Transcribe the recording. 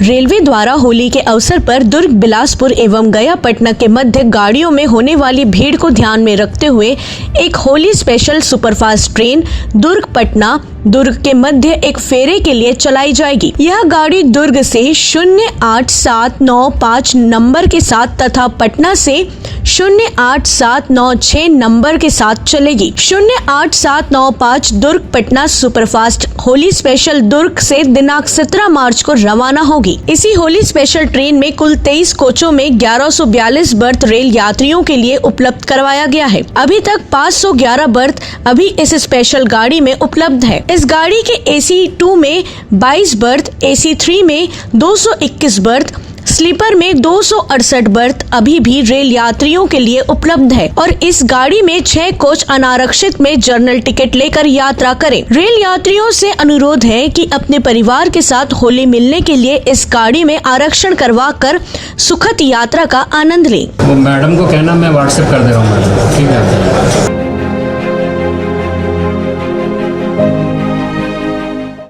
Railway द्वारा होली के अवसर पर दुर्ग, बिलासपुर एवं गया पटना के मध्य गाड़ियों में होने वाली भीड़ को ध्यान में रखते हुए एक Holi special superfast train Durg Patna दुर्ग के मध्य एक फेरे के लिए चलाई जाएगी। यह गाड़ी दुर्ग से 08795 नंबर के साथ तथा पटना से 08796 नंबर के साथ चलेगी। 08795 दुर्ग पटना सुपरफास्ट होली स्पेशल दुर्ग से दिनांक 17 मार्च को रवाना होगी। इसी होली स्पेशल ट्रेन में कुल 23 कोचों में 1142 बर्थ रेल यात्रियों के लिए उपलब्ध करवाया गया है। अभी तक 511 बर्थ अभी इस स्पेशल गाड़ी में उपलब्ध है। इस गाड़ी के AC 2 में 22 बर्थ, AC 3 में 221 बर्थ, स्लीपर में 268 बर्थ अभी भी रेल यात्रियों के लिए उपलब्ध है और इस गाड़ी में 6 कोच अनारक्षित में जर्नल टिकट लेकर यात्रा करें। रेल यात्रियों से अनुरोध है कि अपने परिवार के साथ होली मिलने के लिए इस गाड़ी में आरक्षण करवा कर सुखद यात्रा का आनंद लें। वो मैडम को कहना मैं व्हाट्सएप कर दे रहा हूँ, ठीक है।